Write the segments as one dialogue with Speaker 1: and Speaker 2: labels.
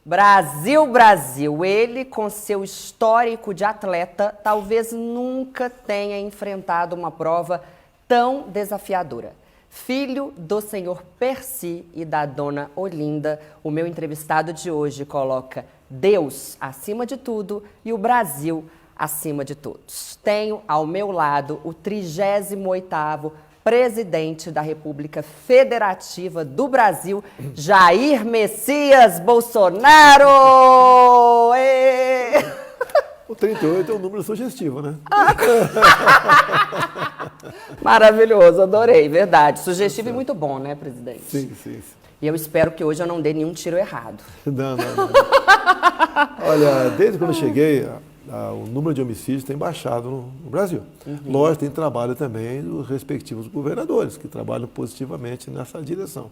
Speaker 1: Brasil, Brasil, ele com seu histórico de atleta talvez nunca tenha enfrentado uma prova tão desafiadora. Filho do senhor Percy e da dona Olinda, o meu entrevistado de hoje coloca Deus acima de tudo e o Brasil acima de todos. Tenho ao meu lado o 38º presidente da República Federativa do Brasil, Jair Messias Bolsonaro!
Speaker 2: O 38 é um número sugestivo, né?
Speaker 1: Maravilhoso, adorei, verdade. Sugestivo e muito bom, né, presidente?
Speaker 2: Sim, sim.
Speaker 1: E eu espero que hoje eu não dê nenhum tiro errado.
Speaker 2: Não. Olha, desde quando eu cheguei, o número de homicídios tem baixado no Brasil. Lógico, tem trabalho também dos respectivos governadores, que trabalham positivamente nessa direção.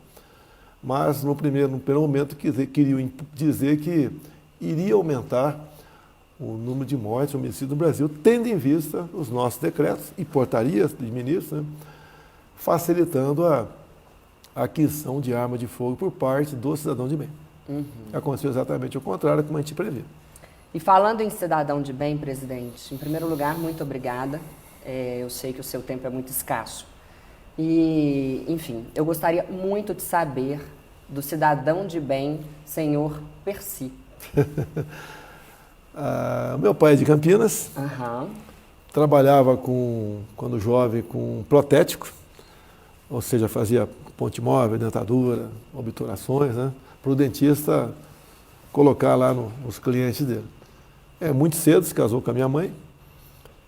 Speaker 2: Mas, no primeiro momento, queriam dizer que iria aumentar o número de mortes, homicídios no Brasil, tendo em vista os nossos decretos e portarias de ministros, né, facilitando a aquisição de arma de fogo por parte do cidadão de bem. Aconteceu exatamente o contrário, como a gente previa.
Speaker 1: E falando em cidadão de bem, presidente, em primeiro lugar, muito obrigada. Eu sei que o seu tempo é muito escasso. E, enfim, eu gostaria muito de saber do cidadão de bem, senhor Percy.
Speaker 2: Meu pai é de Campinas, trabalhava quando jovem com protético, ou seja, fazia ponte móvel, dentadura, obturações, né, para o dentista colocar lá nos clientes dele. Muito cedo se casou com a minha mãe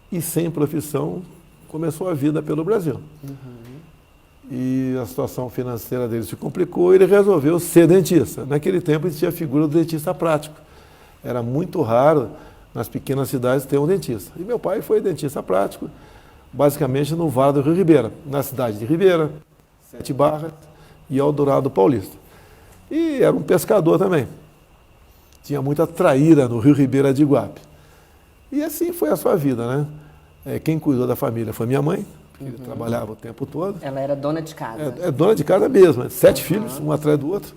Speaker 2: e sem profissão começou a vida pelo Brasil. E a situação financeira dele se complicou e ele resolveu ser dentista. Naquele tempo existia a figura do dentista prático. Era muito raro nas pequenas cidades ter um dentista. E meu pai foi dentista prático, basicamente no Vale do Rio Ribeira, na cidade de Ribeira, Sete Barras e Eldorado Paulista. E era um pescador também. Tinha muita traíra no Rio Ribeira de Iguape. E assim foi a sua vida, né? Quem cuidou da família foi minha mãe, porque ele trabalhava o tempo todo.
Speaker 1: Ela era dona de casa.
Speaker 2: É dona de casa mesmo, 7 filhos, um atrás do outro.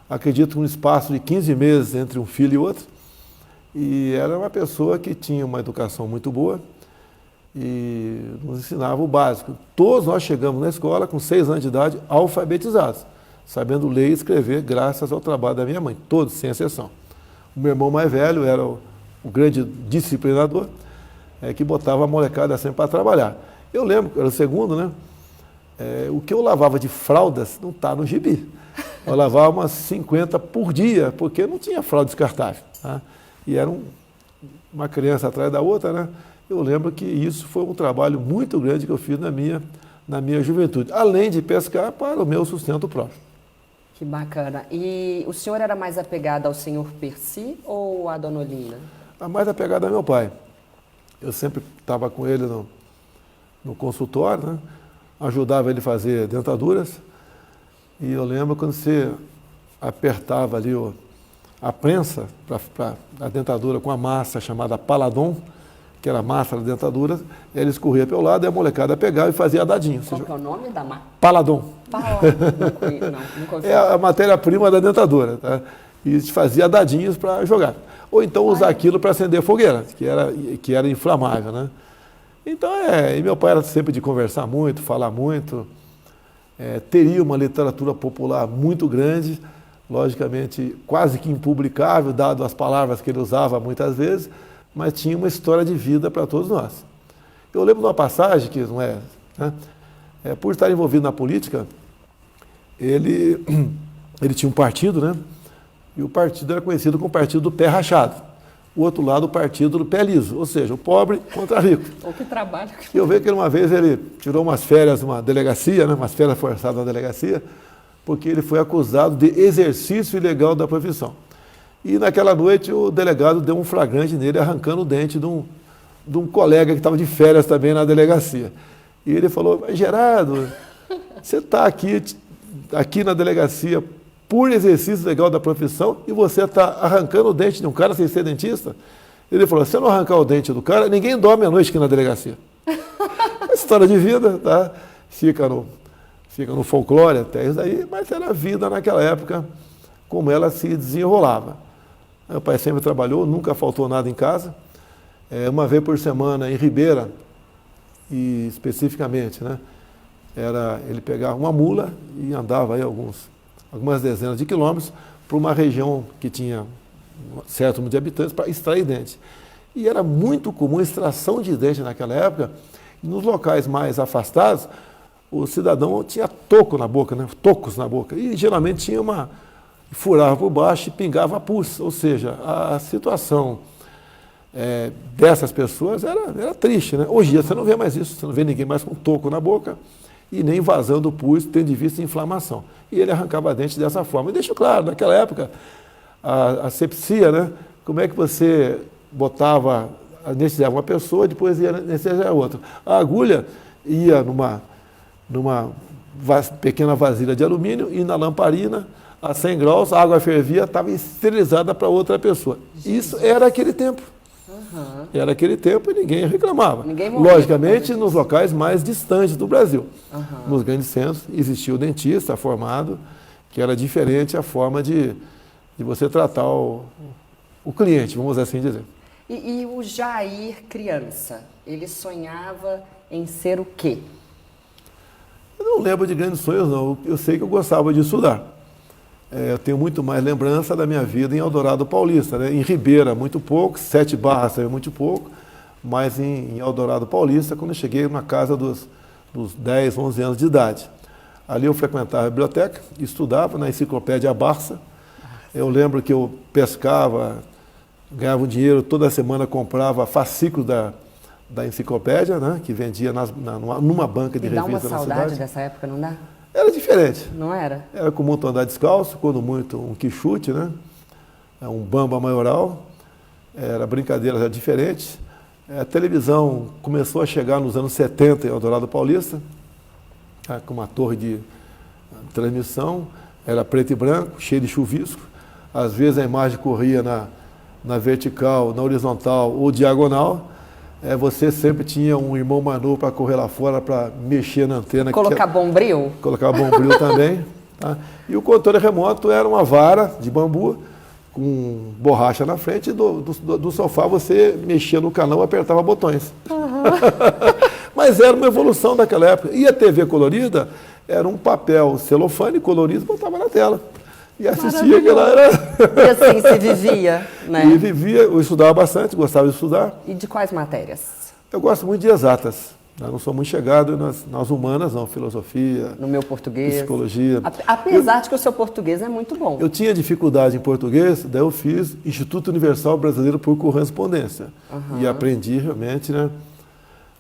Speaker 2: Acredito um espaço de 15 meses entre um filho e outro. E era uma pessoa que tinha uma educação muito boa e nos ensinava o básico. Todos nós chegamos na escola com 6 anos de idade alfabetizados, sabendo ler e escrever graças ao trabalho da minha mãe, todos, sem exceção. O meu irmão mais velho era o grande disciplinador, que botava a molecada sempre para trabalhar. Eu lembro, era o segundo, né? O que eu lavava de fraldas não está no gibi. Eu lavava umas 50 por dia, porque não tinha fralda descartável. Tá? E era uma criança atrás da outra, né? Eu lembro que isso foi um trabalho muito grande que eu fiz na minha juventude, além de pescar para o meu sustento próprio.
Speaker 1: Que bacana. E o senhor era mais apegado ao senhor Percy ou à dona Olinda?
Speaker 2: A mais apegada ao meu pai. Eu sempre estava com ele no consultório, né? Ajudava ele a fazer dentaduras. E eu lembro quando você apertava ali a prensa para a dentadura com a massa chamada Paladon, que era a massa da dentadura, ele escorria pelo lado e a molecada pegava e fazia dadinho.
Speaker 1: Qual que é o nome da massa?
Speaker 2: Paladon.
Speaker 1: Nunca ouvi.
Speaker 2: É a matéria-prima da dentadura. Tá? E fazia dadinhos para jogar. Ou então usar aquilo para acender fogueira, que era inflamável. Né? Então, e meu pai era sempre de conversar muito, falar muito. Teria uma literatura popular muito grande, logicamente quase que impublicável, dado as palavras que ele usava muitas vezes, mas tinha uma história de vida para todos nós. Eu lembro de uma passagem que não é... Né? Por estar envolvido na política, ele tinha um partido, né? E o partido era conhecido como o partido do pé rachado. O outro lado, o partido do pé liso, ou seja, o pobre contra rico.
Speaker 1: Ou que trabalho.
Speaker 2: E eu vejo que uma vez ele tirou umas férias numa delegacia, né? Umas férias forçadas na delegacia, porque ele foi acusado de exercício ilegal da profissão. E naquela noite o delegado deu um flagrante nele, arrancando o dente de um colega que estava de férias também na delegacia. E ele falou: Gerardo, você está aqui na delegacia por exercício legal da profissão e você está arrancando o dente de um cara sem ser dentista? Ele falou: se eu não arrancar o dente do cara, ninguém dorme à noite aqui na delegacia. História de vida, tá? Fica no folclore até isso daí, mas era a vida naquela época, como ela se desenrolava. Meu pai sempre trabalhou, nunca faltou nada em casa. Uma vez por semana em Ribeira, e especificamente, né? Ele pegava uma mula e andava aí algumas dezenas de quilômetros para uma região que tinha um certo número de habitantes para extrair dente. E era muito comum a extração de dente naquela época. E nos locais mais afastados, o cidadão tinha toco na boca, né? Tocos na boca. E geralmente tinha furava por baixo e pingava pus. Ou seja, a situação dessas pessoas era triste, né? Hoje em dia você não vê mais isso, você não vê ninguém mais com toco na boca e nem vazando pus, tendo em vista inflamação. E ele arrancava dente dessa forma. E deixo claro, naquela época, a asepsia, né? Como é que você anestesiava uma pessoa e depois ia anestesiar outra? A agulha ia numa pequena vasilha de alumínio e na lamparina, a 100 graus, a água fervia, estava esterilizada para outra pessoa. Isso era aquele tempo. Uhum. Era aquele tempo e ninguém reclamava. Ninguém morria, logicamente, nos locais mais distantes do Brasil. Uhum. Nos grandes centros existia o dentista formado, que era diferente a forma de você tratar o cliente, vamos assim dizer.
Speaker 1: E o Jair, criança, ele sonhava em ser o quê?
Speaker 2: Eu não lembro de grandes sonhos, não. Eu sei que eu gostava de estudar. Eu tenho muito mais lembrança da minha vida em Eldorado Paulista, né? Em Ribeira, muito pouco, 7 Barras também muito pouco, mas em Eldorado Paulista, quando eu cheguei na casa dos 10, 11 anos de idade. Ali eu frequentava a biblioteca, estudava na enciclopédia Barça. Eu lembro que eu pescava, ganhava um dinheiro, toda semana comprava fascículos da enciclopédia, né? Que vendia numa banca de revista na cidade.
Speaker 1: Dá uma saudade dessa época, não dá?
Speaker 2: Era diferente.
Speaker 1: Não era?
Speaker 2: Era comum andar descalço, quando muito um quichute, né? Um bamba maioral. Era brincadeiras já diferentes. A televisão começou a chegar nos anos 70 em Eldorado Paulista, com uma torre de transmissão. Era preto e branco, cheio de chuvisco. Às vezes a imagem corria na vertical, na horizontal ou diagonal. Você sempre tinha um irmão Manu para correr lá fora, para mexer na antena.
Speaker 1: Colocar bombril?
Speaker 2: Colocar bombril também. Tá? E o controle remoto era uma vara de bambu com borracha na frente. E do sofá você mexia no canal e apertava botões. Uhum. Mas era uma evolução daquela época. E a TV colorida era um papel celofane colorido e botava na tela. E assistia que ela era...
Speaker 1: E assim se vivia, né?
Speaker 2: E vivia, eu estudava bastante, gostava de estudar.
Speaker 1: E de quais matérias?
Speaker 2: Eu gosto muito de exatas. Eu não sou muito chegado nas humanas, não. Filosofia,
Speaker 1: no meu português,
Speaker 2: psicologia.
Speaker 1: Apesar de que o seu português é muito bom.
Speaker 2: Eu tinha dificuldade em português, daí eu fiz Instituto Universal Brasileiro por Correspondência. Uhum. E aprendi realmente, né?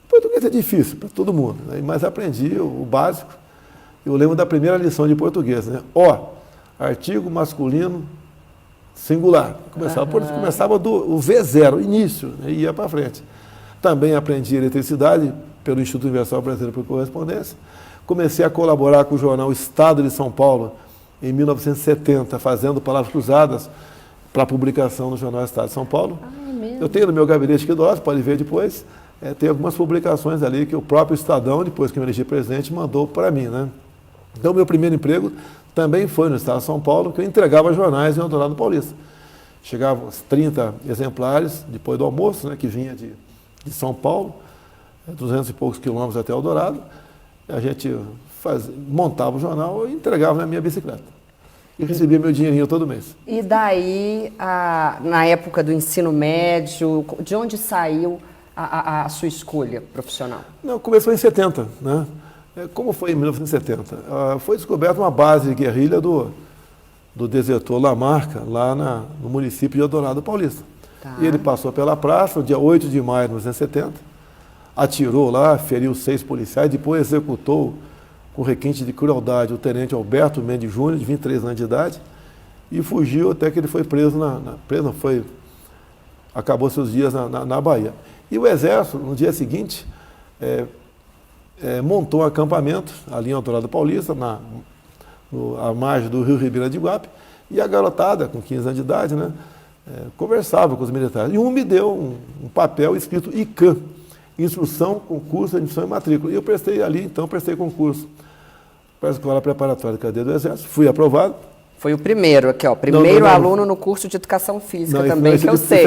Speaker 2: Português é difícil para todo mundo, né? Mas aprendi o básico. Eu lembro da primeira lição de português, né? Artigo masculino singular. Começava do V0, início, né, e ia para frente. Também aprendi eletricidade pelo Instituto Universal Brasileiro por Correspondência. Comecei a colaborar com o jornal Estado de São Paulo em 1970, fazendo palavras cruzadas para publicação no jornal Estado de São Paulo. Eu tenho no meu gabinete aqui do lado, pode ver depois, tem algumas publicações ali que o próprio Estadão, depois que eu me elegi presidente, mandou para mim, né? Então, meu primeiro emprego também foi no Estado de São Paulo, que eu entregava jornais em Eldorado Paulista. Chegavam uns 30 exemplares, depois do almoço, né, que vinha de São Paulo, 200 e poucos quilômetros até Eldorado. A gente montava o jornal e entregava na minha bicicleta. E recebia meu dinheirinho todo mês. E
Speaker 1: daí, na época do ensino médio, de onde saiu a sua escolha profissional?
Speaker 2: Não, começou em 70, né? Como foi em 1970? Foi descoberta uma base de guerrilha do desertor Lamarca, lá no município de Eldorado Paulista. Tá. E ele passou pela praça, no dia 8 de maio de 1970, atirou lá, feriu 6 policiais, depois executou com requinte de crueldade o tenente Alberto Mendes Júnior, de 23 anos de idade, e fugiu até que ele foi preso acabou seus dias na Bahia. E o Exército, no dia seguinte, montou um acampamento ali em Eldorado Paulista, à margem do rio Ribeira de Iguape, e a garotada, com 15 anos de idade, né, conversava com os militares. E um me deu um papel escrito ICAM, Instrução, Concurso, Admissão e Matrícula. E eu prestei concurso para a Escola Preparatória de Cadeia do Exército, fui aprovado,
Speaker 1: Foi o primeiro aqui, ó. Primeiro aluno no curso de Educação Física também, que eu sei.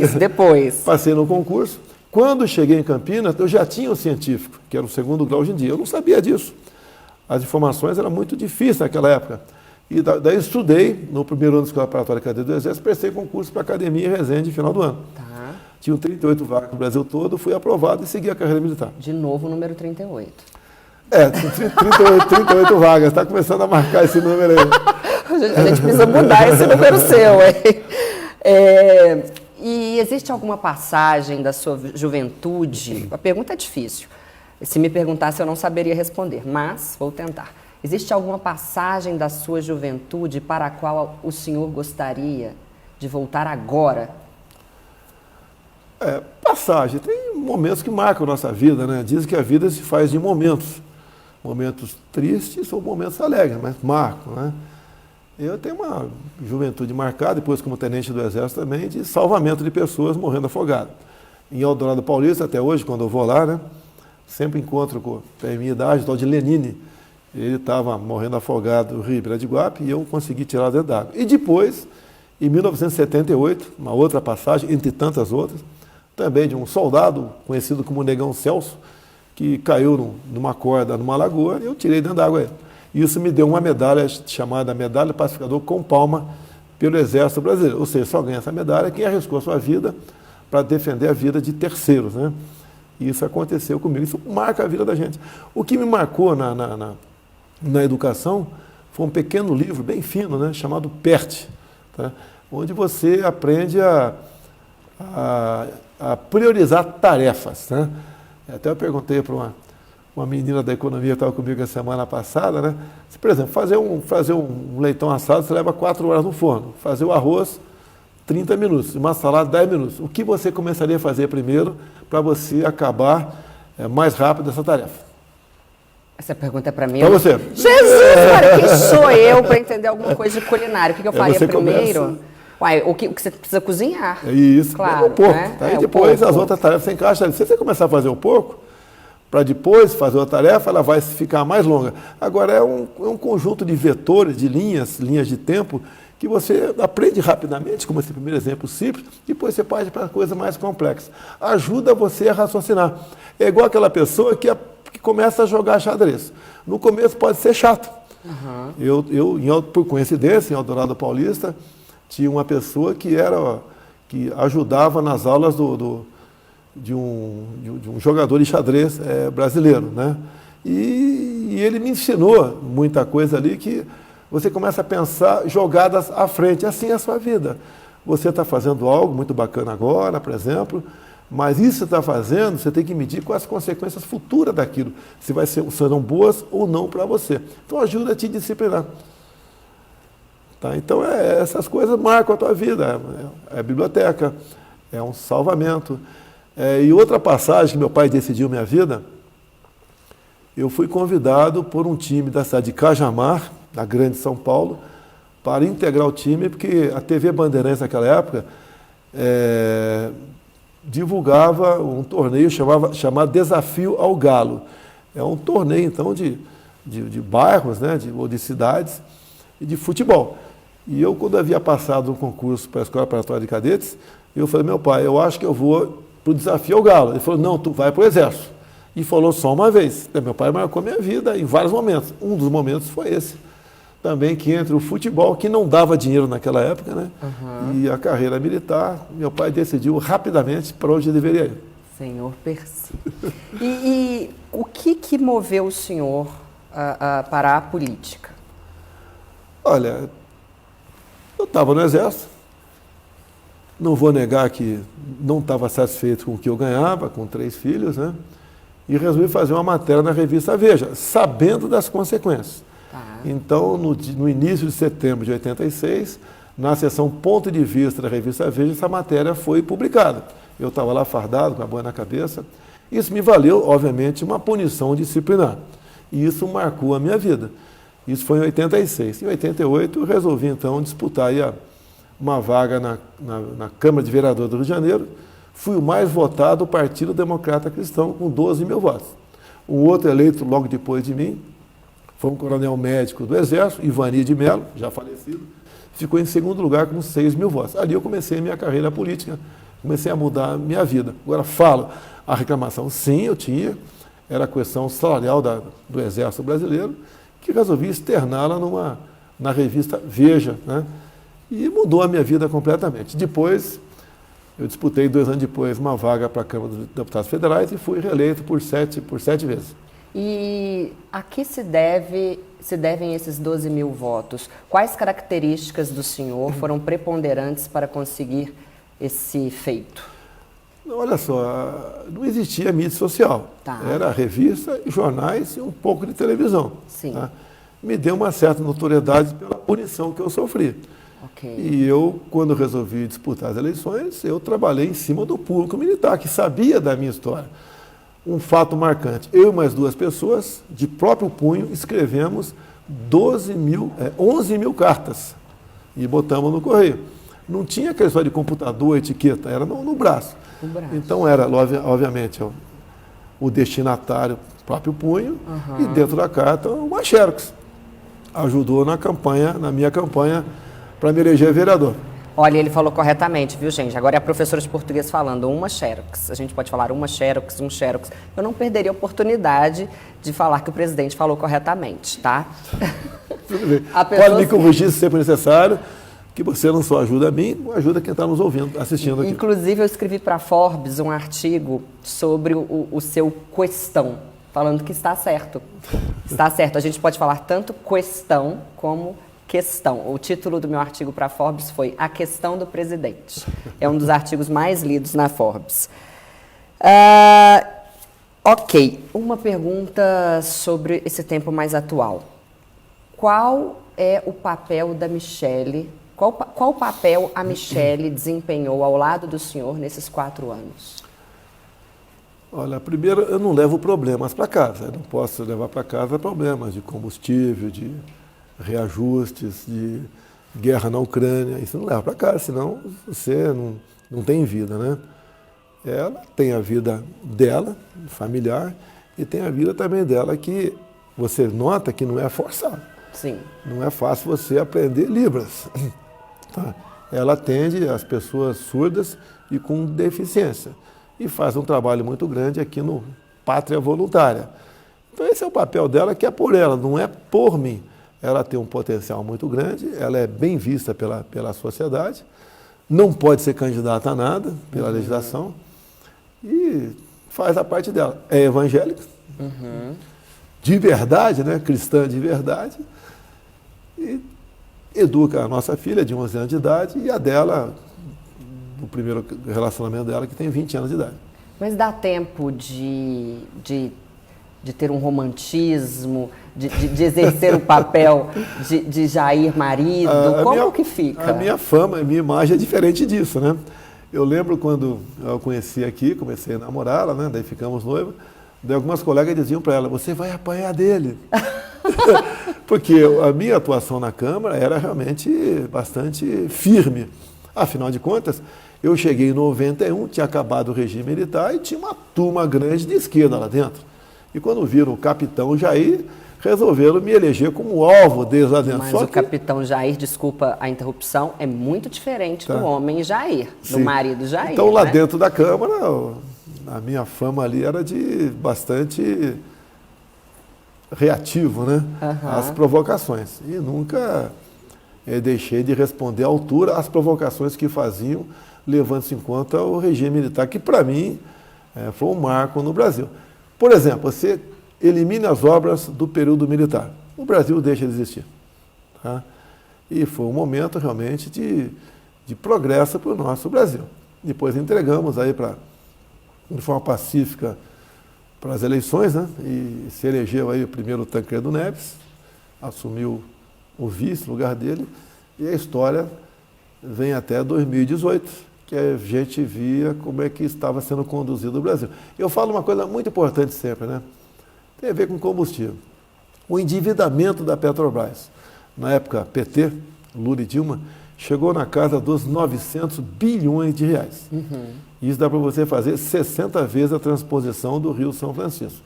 Speaker 1: Isso depois.
Speaker 2: Passei no concurso. Quando cheguei em Campinas, eu já tinha o científico, que era o segundo grau hoje em dia. Eu não sabia disso. As informações eram muito difíceis naquela época. E daí estudei, no primeiro ano da Escola Preparatória de Cadeia do Exército, prestei concurso para a Academia em Resende no final do ano.
Speaker 1: Tá.
Speaker 2: Tinham 38 vagas no Brasil todo, fui aprovado e segui a carreira militar.
Speaker 1: De novo, o número 38.
Speaker 2: 38 vagas, está começando a marcar esse número aí.
Speaker 1: A gente precisa mudar esse número seu, hein? E existe alguma passagem da sua juventude? A pergunta é difícil. Se me perguntasse, eu não saberia responder, mas vou tentar. Existe alguma passagem da sua juventude para a qual o senhor gostaria de voltar agora?
Speaker 2: Passagem. Tem momentos que marcam a nossa vida, né? Dizem que a vida se faz de momentos. Momentos tristes ou momentos alegres, mas marcam, né? Eu tenho uma juventude marcada, depois como tenente do Exército também, de salvamento de pessoas morrendo afogadas. Em Eldorado Paulista, até hoje, quando eu vou lá, né? Sempre encontro com a minha idade, o tal de Lenine. Ele estava morrendo afogado no Rio Ibirapuera e eu consegui tirar dentro d'água. E depois, em 1978, uma outra passagem, entre tantas outras, também de um soldado conhecido como Negão Celso, que caiu numa corda numa lagoa e eu tirei dentro d'água. Isso me deu uma medalha chamada Medalha Pacificador com Palma pelo Exército Brasileiro. Ou seja, só ganha essa medalha quem arriscou a sua vida para defender a vida de terceiros, né? E isso aconteceu comigo. Isso marca a vida da gente. O que me marcou na educação foi um pequeno livro, bem fino, né? Chamado PERT, tá? Onde você aprende a priorizar tarefas, né? Até eu perguntei para uma menina da economia que estava comigo a semana passada, né? Se, por exemplo, fazer um leitão assado, você leva 4 horas no forno. Fazer o arroz, 30 minutos. Uma salada, 10 minutos. O que você começaria a fazer primeiro para você acabar mais rápido essa tarefa?
Speaker 1: Essa pergunta é para mim.
Speaker 2: Para você.
Speaker 1: Jesus, cara, quem sou eu para entender alguma coisa de culinária? O que eu faria primeiro? Uai, o que você precisa cozinhar.
Speaker 2: É isso,
Speaker 1: claro.
Speaker 2: O porco.
Speaker 1: Né?
Speaker 2: Aí depois as outras tarefas você encaixa. Se você começar a fazer o porco, para depois fazer a tarefa, ela vai ficar mais longa. Agora, é um conjunto de vetores, de linhas de tempo, que você aprende rapidamente, como esse primeiro exemplo simples, depois você parte para coisas mais complexas. Ajuda você a raciocinar. É igual aquela pessoa que começa a jogar xadrez. No começo pode ser chato. Eu, por coincidência, em Eldorado Paulista, tinha uma pessoa que ajudava nas aulas de um jogador de xadrez brasileiro, né? E ele me ensinou muita coisa ali que você começa a pensar jogadas à frente. Assim é a sua vida. Você está fazendo algo muito bacana agora, por exemplo, mas isso que você está fazendo, você tem que medir quais as consequências futuras daquilo. Se serão boas ou não para você. Então ajuda a te disciplinar. Tá? Então essas coisas marcam a tua vida. É a biblioteca, é um salvamento. E outra passagem que meu pai decidiu minha vida, eu fui convidado por um time da cidade de Cajamar, da Grande São Paulo, para integrar o time, porque a TV Bandeirantes naquela época divulgava um torneio chamado Desafio ao Galo. É um torneio, então, de bairros, né, ou de cidades, e de futebol. E eu, quando havia passado um concurso para a Escola Preparatória de Cadetes, eu falei, meu pai, eu acho que eu vou para o Desafio ao Galo. Ele falou, não, tu vai para o Exército. E falou só uma vez. Meu pai marcou minha vida em vários momentos. Um dos momentos foi esse. Também que entre o futebol, que não dava dinheiro naquela época, né? E a carreira militar, meu pai decidiu rapidamente para onde deveria ir.
Speaker 1: Senhor Percy. E o que moveu o senhor para a política?
Speaker 2: Olha, eu estava no Exército. Não vou negar que não estava satisfeito com o que eu ganhava, com 3 filhos, né? E resolvi fazer uma matéria na revista Veja, sabendo das consequências. Então, no início de setembro de 86, na seção Ponto de Vista da revista Veja, essa matéria foi publicada. Eu estava lá fardado, com a boina na cabeça. Isso me valeu, obviamente, uma punição disciplinar. E isso marcou a minha vida. Isso foi em 86. Em 88, eu resolvi, então, disputar aí uma vaga na Câmara de Vereadores do Rio de Janeiro. Fui o mais votado do Partido Democrata Cristão, com 12 mil votos. Um outro eleito logo depois de mim foi um coronel médico do Exército, Ivani de Mello, já falecido, ficou em segundo lugar com 6 mil votos. Ali eu comecei a minha carreira política, comecei a mudar a minha vida. Agora falo, a reclamação, sim, eu tinha, era a questão salarial do Exército Brasileiro, que resolvi externá-la na revista Veja, né? E mudou a minha vida completamente. Depois, eu disputei 2 anos depois uma vaga para a Câmara dos Deputados Federais e fui reeleito por sete vezes.
Speaker 1: E a que se devem esses 12 mil votos? Quais características do senhor foram preponderantes para conseguir esse feito?
Speaker 2: Olha só, não existia mídia social.
Speaker 1: Tá.
Speaker 2: Era revista, jornais e um pouco de televisão.
Speaker 1: Sim.
Speaker 2: Tá? Me deu uma certa notoriedade pela punição que eu sofri.
Speaker 1: Okay.
Speaker 2: E eu, quando resolvi disputar as eleições, eu trabalhei em cima do público militar, que sabia da minha história. Um fato marcante, eu e mais 2 pessoas, de próprio punho, escrevemos 11 mil cartas e botamos no correio. Não tinha aquela história de computador, etiqueta, era no braço. Então era, obviamente, o destinatário, próprio punho, e dentro da carta uma xerox. Ajudou na minha campanha para me eleger vereador.
Speaker 1: Olha, ele falou corretamente, viu, gente? Agora é a professora de português falando, uma xerox. A gente pode falar uma xerox, um xerox. Eu não perderia a oportunidade de falar que o presidente falou corretamente, tá?
Speaker 2: Tudo bem. Pode me corrigir se sempre necessário, que você não só ajuda a mim, como ajuda quem está nos ouvindo, assistindo aqui.
Speaker 1: Inclusive, eu escrevi para a Forbes um artigo sobre o seu questão, falando que está certo. Está certo. A gente pode falar tanto questão como questão. O título do meu artigo para a Forbes foi A Questão do Presidente. É um dos artigos mais lidos na Forbes. Ok, uma pergunta sobre esse tempo mais atual. Qual é o papel da Michele? Qual papel a Michele desempenhou ao lado do senhor nesses 4 anos?
Speaker 2: Olha, primeiro, eu não levo problemas para casa. Eu não posso levar para casa problemas de combustível, de reajustes, de guerra na Ucrânia. Isso não leva para casa, senão você não tem vida, né? Ela tem a vida dela, familiar, e tem a vida também dela que você nota que não é forçado.
Speaker 1: Sim.
Speaker 2: Não é fácil você aprender Libras. Tá? Ela atende as pessoas surdas e com deficiência. E faz um trabalho muito grande aqui no Pátria Voluntária. Então esse é o papel dela, que é por ela, não é por mim. Ela tem um potencial muito grande, ela é bem vista pela sociedade, não pode ser candidata a nada pela legislação e faz a parte dela. É evangélica, de verdade, né? Cristã de verdade, e educa a nossa filha de 11 anos de idade e a dela, o primeiro relacionamento dela, que tem 20 anos de idade.
Speaker 1: Mas dá tempo de ter um romantismo, de exercer o papel de Jair marido? Como que fica?
Speaker 2: A minha fama, a minha imagem é diferente disso, né? Eu lembro quando eu conheci aqui, comecei a namorá-la, né? Daí ficamos noivos, daí algumas colegas diziam para ela, você vai apanhar dele. Porque a minha atuação na Câmara era realmente bastante firme. Afinal de contas, eu cheguei em 91, tinha acabado o regime militar e tinha uma turma grande de esquerda lá dentro. E quando viram o capitão Jair, resolveram me eleger como alvo deles lá dentro.
Speaker 1: Mas o capitão Jair, desculpa a interrupção, é muito diferente do homem Jair, do marido Jair.
Speaker 2: Então lá dentro da Câmara, a minha fama ali era de bastante reativo, né? Às provocações. E nunca deixei de responder à altura às provocações que faziam, levando-se em conta o regime militar, que para mim foi um marco no Brasil. Por exemplo, você elimina as obras do período militar. O Brasil deixa de existir. Tá? E foi um momento realmente de progresso para o nosso Brasil. Depois entregamos aí de forma pacífica para as eleições, né? E se elegeu aí o primeiro Tancredo Neves, assumiu o vice, lugar dele, e a história vem até 2018, que a gente via como é que estava sendo conduzido o Brasil. Eu falo uma coisa muito importante sempre, né? Tem a ver com combustível. O endividamento da Petrobras, na época PT, Lula e Dilma, chegou na casa dos 900 bilhões de reais. Isso dá para você fazer 60 vezes a transposição do Rio São Francisco.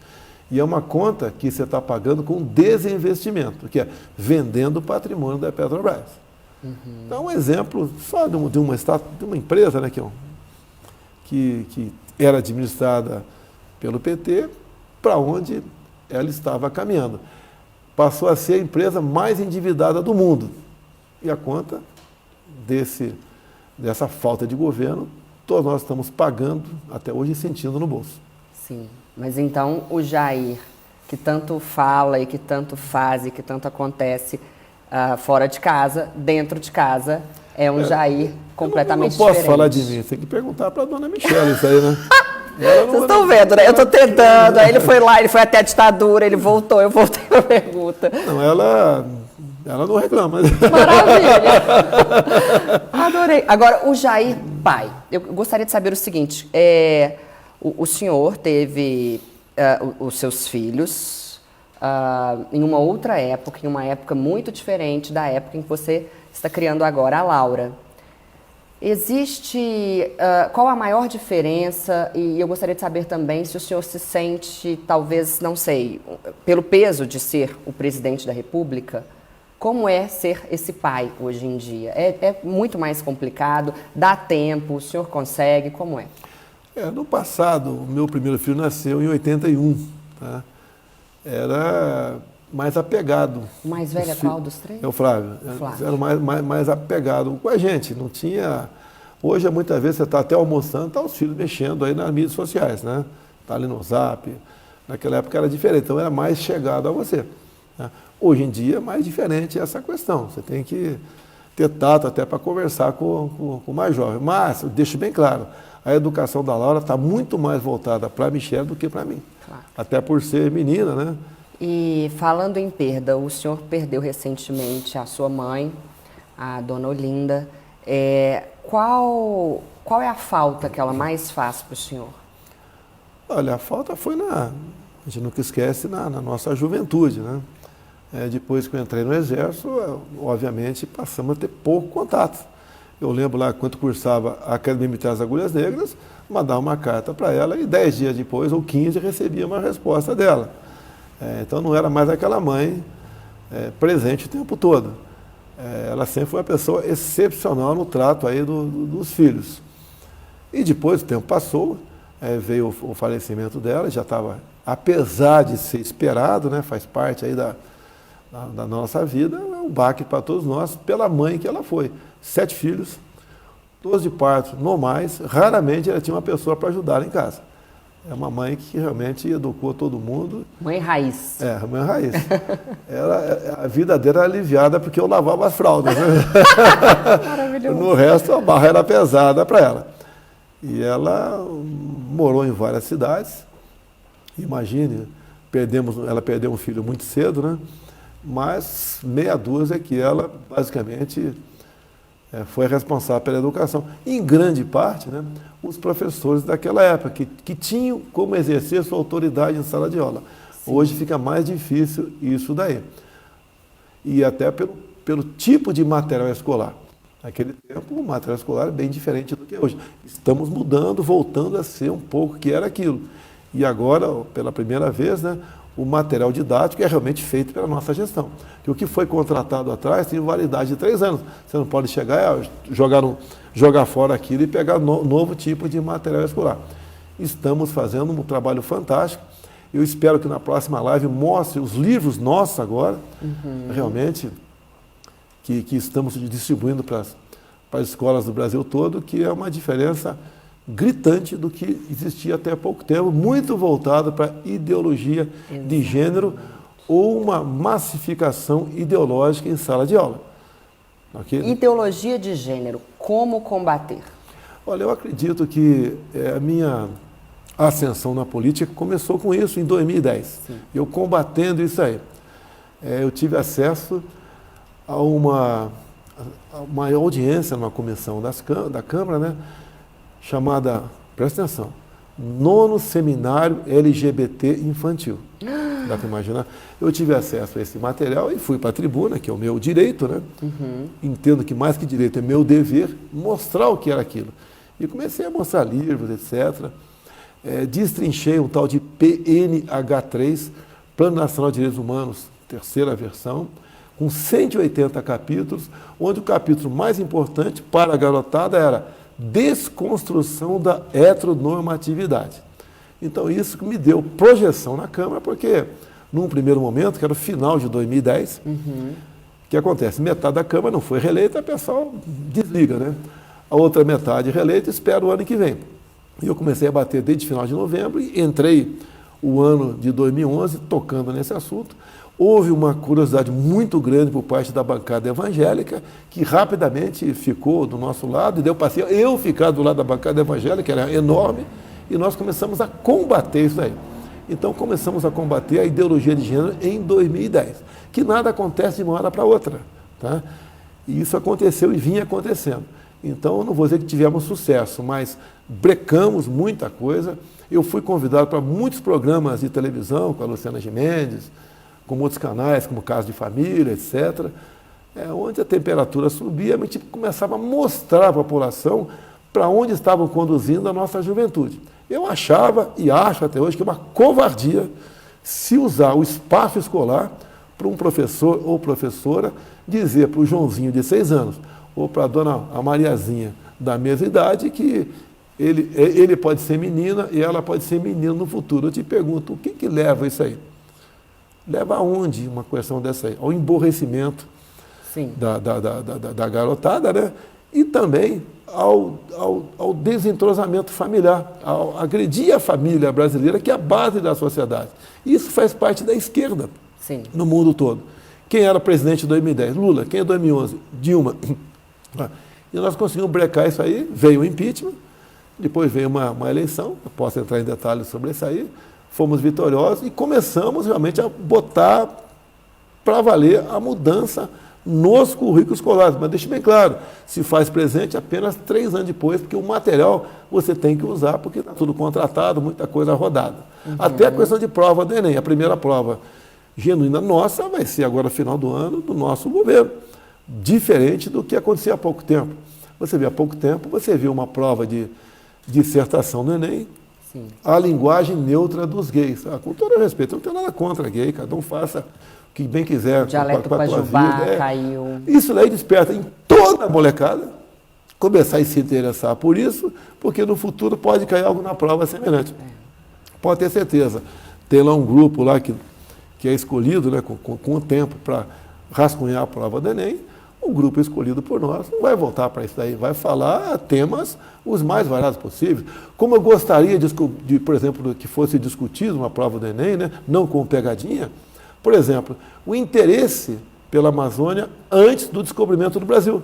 Speaker 2: E é uma conta que você está pagando com desinvestimento, que é vendendo o patrimônio da Petrobras. Então, um exemplo só de uma empresa, né, que era administrada pelo PT, para onde ela estava caminhando. Passou a ser a empresa mais endividada do mundo. E a conta dessa falta de governo, todos nós estamos pagando até hoje e sentindo no bolso.
Speaker 1: Sim, mas então o Jair, que tanto fala e que tanto faz e que tanto acontece fora de casa, dentro de casa, é um Jair completamente diferente.
Speaker 2: Eu não posso falar de mim, tem que perguntar para a dona Michele isso aí, né?
Speaker 1: Vocês estão vendo, né? Eu estou tentando, aí ele foi lá, ele foi até a ditadura, ele voltou, eu voltei para a pergunta.
Speaker 2: Não, ela não reclama.
Speaker 1: Maravilha! Adorei. Agora, o Jair pai, eu gostaria de saber o seguinte, o senhor teve os seus filhos em uma outra época, em uma época muito diferente da época em que você está criando agora a Laura. Existe, qual a maior diferença, e eu gostaria de saber também se o senhor se sente, talvez, não sei, pelo peso de ser o presidente da República, como é ser esse pai hoje em dia? É muito mais complicado, dá tempo, o senhor consegue, como é?
Speaker 2: No passado, o meu primeiro filho nasceu em 81, tá? Era mais apegado.
Speaker 1: O mais velho é qual dos três?
Speaker 2: É o Flávio. Era mais apegado com a gente, não tinha... Hoje, muitas vezes, você está até almoçando, está os filhos mexendo aí nas mídias sociais, né? Está ali no Zap. Naquela época era diferente, então era mais chegado a você, né? Hoje em dia é mais diferente essa questão. Você tem que ter tato até para conversar com o mais jovem. Mas, eu deixo bem claro, a educação da Laura está muito mais voltada para a Michele do que para mim. Claro. Até por ser menina, né?
Speaker 1: E falando em perda, o senhor perdeu recentemente a sua mãe, a dona Olinda. Qual é a falta que ela mais faz para o senhor?
Speaker 2: Olha, a falta foi a gente nunca esquece, na nossa juventude, né? Depois que eu entrei no Exército, obviamente, passamos a ter pouco contato. Eu lembro lá, quando cursava a Academia Militar das Agulhas Negras, mandava uma carta para ela e 10 dias depois, ou 15, recebia uma resposta dela. Então não era mais aquela mãe presente o tempo todo. Ela sempre foi uma pessoa excepcional no trato aí dos filhos. E depois o tempo passou, veio o falecimento dela, já estava, apesar de ser esperado, né, faz parte aí da nossa vida, é um baque para todos nós, pela mãe que ela foi. 7 filhos, 12 partos normais, raramente ela tinha uma pessoa para ajudar em casa. É uma mãe que realmente educou todo mundo.
Speaker 1: Mãe raiz.
Speaker 2: Mãe raiz. A vida dela era aliviada porque eu lavava as fraldas, né? Maravilhoso. No resto, a barra era pesada para ela. E ela morou em várias cidades. Imagine, ela perdeu um filho muito cedo, né? Mas meia dúzia que ela, basicamente, foi responsável pela educação. Em grande parte, né, os professores daquela época, que tinham como exercer sua autoridade em sala de aula. Sim. Hoje fica mais difícil isso daí. E até pelo tipo de material escolar. Naquele tempo, o material escolar é bem diferente do que é hoje. Estamos mudando, voltando a ser um pouco o que era aquilo. E agora, pela primeira vez, né, o material didático é realmente feito pela nossa gestão. Que o que foi contratado atrás tem validade de 3 anos. Você não pode chegar e jogar fora aquilo e pegar novo tipo de material escolar. Estamos fazendo um trabalho fantástico. Eu espero que na próxima live mostre os livros nossos agora, realmente, que estamos distribuindo para as escolas do Brasil todo, que é uma diferença gritante do que existia até há pouco tempo, muito voltado para ideologia de gênero ou uma massificação ideológica em sala de aula. Okay?
Speaker 1: Ideologia de gênero, como combater?
Speaker 2: Olha, eu acredito que a minha ascensão na política começou com isso em 2010. Sim. Eu combatendo isso aí. Eu tive acesso a uma audiência numa comissão da Câmara, né? Chamada, presta atenção, 9º Seminário LGBT Infantil. Dá para imaginar? Eu tive acesso a esse material e fui para a tribuna, que é o meu direito, né? Entendo que mais que direito é meu dever mostrar o que era aquilo. E comecei a mostrar livros, etc. destrinchei um tal de PNH3, Plano Nacional de Direitos Humanos, terceira versão, com 180 capítulos, onde o capítulo mais importante para a garotada era desconstrução da heteronormatividade. Então isso que me deu projeção na Câmara, porque num primeiro momento, que era o final de 2010, o que acontece? Metade da Câmara não foi reeleita, o pessoal desliga, né? A outra metade reeleita espera o ano que vem. E eu comecei a bater desde o final de novembro e entrei o ano de 2011 tocando nesse assunto. Houve uma curiosidade muito grande por parte da bancada evangélica, que rapidamente ficou do nosso lado, e deu para eu ficar do lado da bancada evangélica, que era enorme, e nós começamos a combater isso aí. Então começamos a combater a ideologia de gênero em 2010, que nada acontece de uma hora para outra, tá? E isso aconteceu e vinha acontecendo. Então eu não vou dizer que tivemos sucesso, mas brecamos muita coisa. Eu fui convidado para muitos programas de televisão, com a Luciana Gimenez, com outros canais, como Caso de Família, etc., onde a temperatura subia, a gente começava a mostrar à população para onde estavam conduzindo a nossa juventude. Eu achava, e acho até hoje, que é uma covardia se usar o espaço escolar para um professor ou professora dizer para o Joãozinho de 6 anos, ou para a dona Mariazinha da mesma idade, que ele pode ser menina e ela pode ser menino no futuro. Eu te pergunto, o que leva isso aí? Leva aonde uma questão dessa aí? Ao emborrecimento da garotada, né? E também ao desentrosamento familiar, ao agredir a família brasileira, que é a base da sociedade. Isso faz parte da esquerda no mundo todo. Quem era presidente em 2010? Lula. Quem em 2011? Dilma. E nós conseguimos brecar isso aí, veio o impeachment, depois veio uma eleição, eu posso entrar em detalhes sobre isso aí, fomos vitoriosos e começamos realmente a botar para valer a mudança nos currículos escolares. Mas deixe bem claro, se faz presente apenas 3 anos depois, porque o material você tem que usar, porque está tudo contratado, muita coisa rodada. Até a questão de prova do Enem, a primeira prova genuína nossa vai ser agora, final do ano, do nosso governo. Diferente do que acontecia há pouco tempo. Você vê, há pouco tempo, você viu uma prova de dissertação no Enem, a linguagem neutra dos gays. Com todo respeito, eu não tenho nada contra gay, cada um faça o que bem quiser.
Speaker 3: O dialeto pajubá caiu.
Speaker 2: Isso daí desperta em toda a molecada começar a se interessar por isso, porque no futuro pode cair algo na prova semelhante. Pode ter certeza. Tem lá um grupo lá que é escolhido, né, com o tempo para rascunhar a prova do Enem. O grupo escolhido por nós não vai voltar para isso daí, vai falar temas os mais variados possíveis. Como eu gostaria de, por exemplo, que fosse discutido uma prova do Enem, né, não com pegadinha, por exemplo, o interesse pela Amazônia antes do descobrimento do Brasil.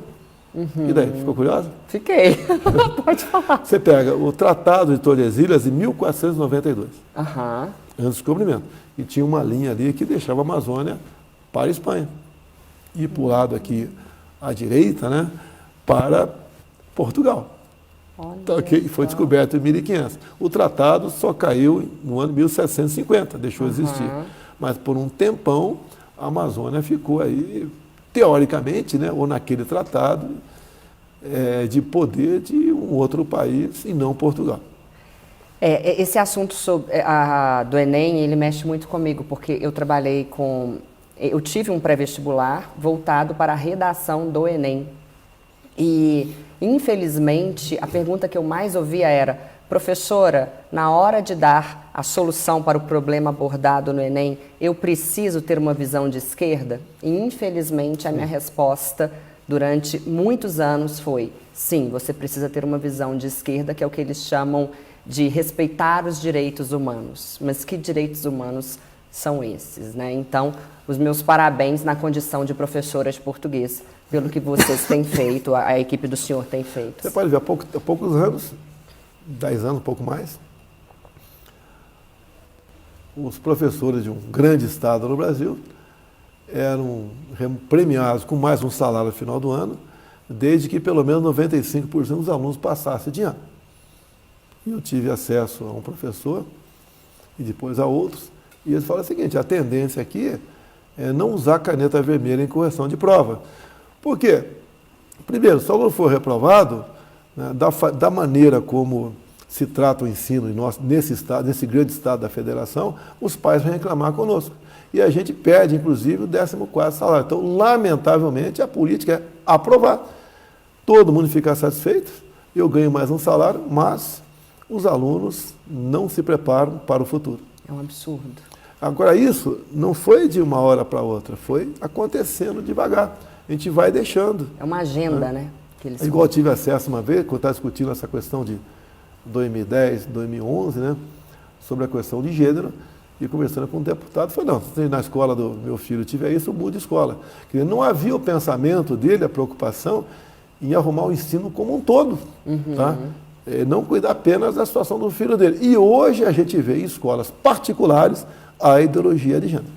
Speaker 2: E daí, ficou curioso?
Speaker 3: Fiquei. Pode falar.
Speaker 2: Você pega o Tratado de Tordesilhas de 1492, antes do descobrimento, e tinha uma linha ali que deixava a Amazônia para a Espanha. E para o lado aqui à direita, né, para Portugal. Então, foi descoberto em 1500. O tratado só caiu no ano 1750, deixou de existir. Mas por um tempão a Amazônia ficou aí, teoricamente, né, ou naquele tratado, de poder de um outro país e não Portugal.
Speaker 3: Esse assunto do Enem, ele mexe muito comigo, porque eu trabalhei eu tive um pré-vestibular voltado para a redação do Enem. E, infelizmente, a pergunta que eu mais ouvia era: professora, na hora de dar a solução para o problema abordado no Enem, eu preciso ter uma visão de esquerda? E, infelizmente, a minha resposta durante muitos anos foi: sim, você precisa ter uma visão de esquerda, que é o que eles chamam de respeitar os direitos humanos. Mas que direitos humanos são esses, né? Então, os meus parabéns na condição de professora de português, pelo que vocês têm feito, a equipe do senhor tem feito.
Speaker 2: Você pode ver, há poucos anos, 10 anos, um pouco mais, os professores de um grande estado no Brasil eram premiados com mais um salário no final do ano, desde que pelo menos 95% dos alunos passassem de ano. E eu tive acesso a um professor e depois a outros, e eles falam o seguinte: a tendência aqui é não usar caneta vermelha em correção de prova. Por quê? Primeiro, se o aluno for reprovado, né, da maneira como se trata o ensino nesse estado, nesse grande estado da federação, os pais vão reclamar conosco. E a gente perde, inclusive, o 14º salário. Então, lamentavelmente, a política é aprovar. Todo mundo fica satisfeito, eu ganho mais um salário, mas os alunos não se preparam para o futuro.
Speaker 3: É um absurdo.
Speaker 2: Agora, isso não foi de uma hora para outra, foi acontecendo devagar. A gente vai deixando.
Speaker 3: É uma agenda, né? Que eles
Speaker 2: Igual eu tive acesso uma vez, quando eu estava discutindo essa questão de 2010, 2011, né? Sobre a questão de gênero, e conversando com um deputado, falei, não, se na escola do meu filho tiver isso, eu mudo de escola. Porque não havia o pensamento dele, a preocupação, em arrumar o ensino como um todo, tá? Não cuidar apenas da situação do filho dele. E hoje a gente vê em escolas particulares a ideologia de gênero.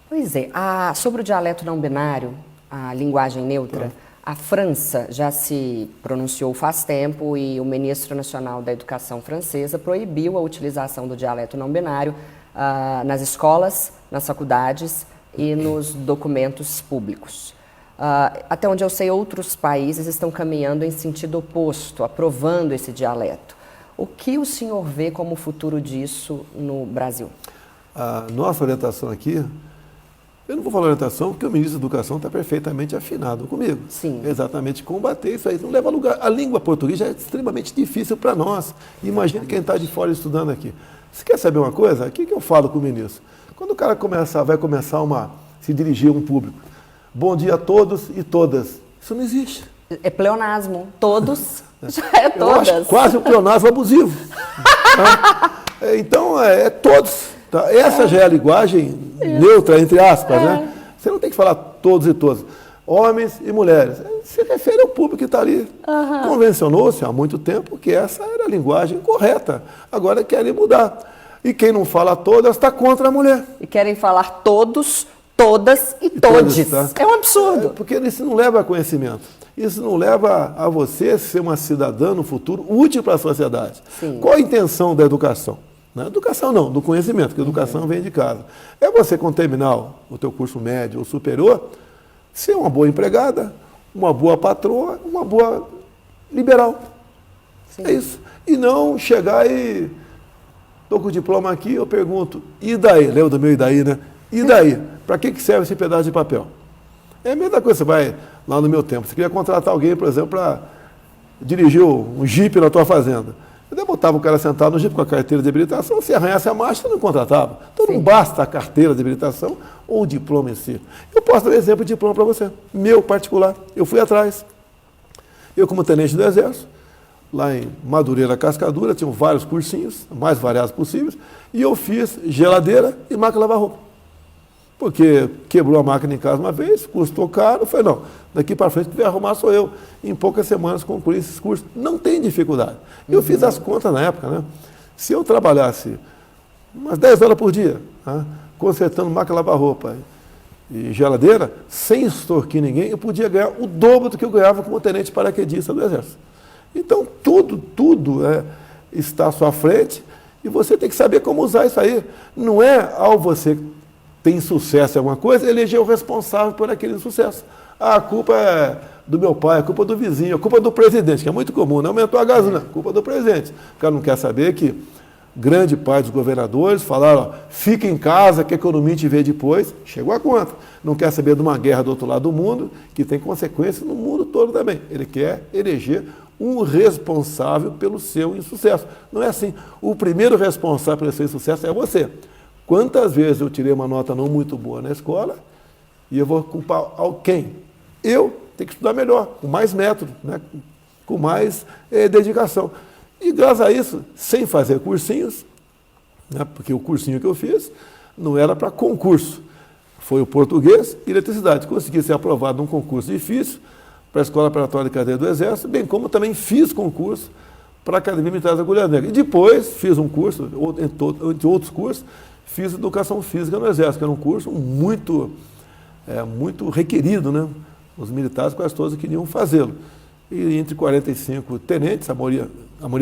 Speaker 3: Pois é. Sobre o dialeto não binário, a linguagem neutra, a França já se pronunciou faz tempo e o ministro nacional da Educação francesa proibiu a utilização do dialeto não binário nas escolas, nas faculdades e nos documentos públicos. Até onde eu sei, outros países estão caminhando em sentido oposto, aprovando esse dialeto. O que o senhor vê como futuro disso no Brasil?
Speaker 2: A nossa orientação aqui, eu não vou falar orientação porque o ministro da Educação está perfeitamente afinado comigo.
Speaker 3: Sim.
Speaker 2: Exatamente, combater isso aí. Não leva a lugar. A língua portuguesa é extremamente difícil para nós. Imagine quem está de fora estudando aqui. Você quer saber uma coisa? O que eu falo com o ministro? Quando o cara vai começar se dirigir a um público, bom dia a todos e todas. Isso não existe.
Speaker 3: É pleonasmo. Todos já é todas.
Speaker 2: Eu acho quase um pleonasmo abusivo. Tá? Então, é todos. Tá? Essa já é a linguagem neutra, entre aspas. Né? Você não tem que falar todos e todas. Homens e mulheres. Se refere ao público que está ali. Convencionou-se há muito tempo que essa era a linguagem correta. Agora querem mudar. E quem não fala todas está contra a mulher.
Speaker 3: E querem falar todos, todas e todes. Tá? É um absurdo.
Speaker 2: Porque isso não leva a conhecimento. Isso não leva a você ser uma cidadã no futuro útil para a sociedade.
Speaker 3: Sim.
Speaker 2: Qual a intenção da educação? Não, educação não, do conhecimento, porque a educação vem de casa. É você, quando terminar o teu curso médio ou superior, ser uma boa empregada, uma boa patroa, uma boa liberal. Sim. É isso. E não chegar e... Estou com o diploma aqui, eu pergunto, e daí? Lembra do meu e daí, né? E daí? Para que serve esse pedaço de papel? É a mesma coisa, você vai lá no meu tempo, você queria contratar alguém, por exemplo, para dirigir um jipe na tua fazenda. Eu botava o cara sentado no jipe com a carteira de habilitação, se arranhasse a marcha, não contratava. Então não basta a carteira de habilitação ou o diploma em si. Eu posso dar um exemplo de diploma para você, meu particular. Eu fui atrás. Eu, como tenente do Exército, lá em Madureira, Cascadura, tinham vários cursinhos, mais variados possíveis, e eu fiz geladeira e máquina de lavar roupa. Porque quebrou a máquina em casa uma vez, custou caro, eu falei, não, daqui para frente quem vai arrumar sou eu. Em poucas semanas concluí esses cursos. Não tem dificuldade. Eu fiz as contas na época, né? Se eu trabalhasse umas 10 horas por dia, né, consertando máquina de lavar roupa e geladeira, sem extorquir ninguém, eu podia ganhar o dobro do que eu ganhava como tenente paraquedista do Exército. Então, tudo está à sua frente e você tem que saber como usar isso aí. Não é ao você tem sucesso em alguma coisa, eleger o responsável por aquele sucesso. A culpa é do meu pai, a culpa é do vizinho, a culpa é do presidente, que é muito comum, não aumentou a gasolina, a culpa é do presidente. O cara não quer saber que grande parte dos governadores falaram, ó, fica em casa que a economia te vê depois, chegou a conta. Não quer saber de uma guerra do outro lado do mundo, que tem consequências no mundo todo também. Ele quer eleger um responsável pelo seu insucesso. Não é assim. O primeiro responsável pelo seu insucesso é você. Quantas vezes eu tirei uma nota não muito boa na escola e eu vou culpar quem? Eu tenho que estudar melhor, com mais método, né? Com mais dedicação. E graças a isso, sem fazer cursinhos, né? Porque o cursinho que eu fiz não era para concurso, foi o português e eletricidade. Consegui ser aprovado num concurso difícil para a Escola Preparatória de Cadeia do Exército, bem como também fiz concurso para a Academia Militar da Agulha Negra. E depois fiz um curso, entre outros cursos, fiz Educação Física no Exército, que era um curso muito requerido, né? Os militares quase todos queriam fazê-lo. E entre 45 tenentes, a maioria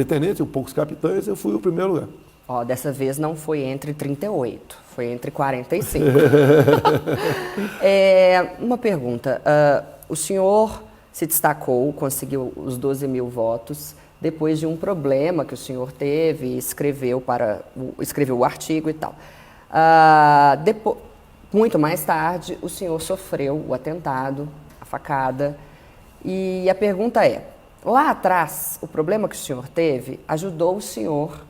Speaker 2: tenentes e poucos capitães, eu fui o primeiro lugar.
Speaker 3: Ó, dessa vez não foi entre 38, foi entre 45. Uma pergunta, o senhor se destacou, conseguiu os 12 mil votos, depois de um problema que o senhor teve e escreveu o artigo e tal. Muito mais tarde, o senhor sofreu o atentado, a facada, e a pergunta é, lá atrás, o problema que o senhor teve ajudou o senhor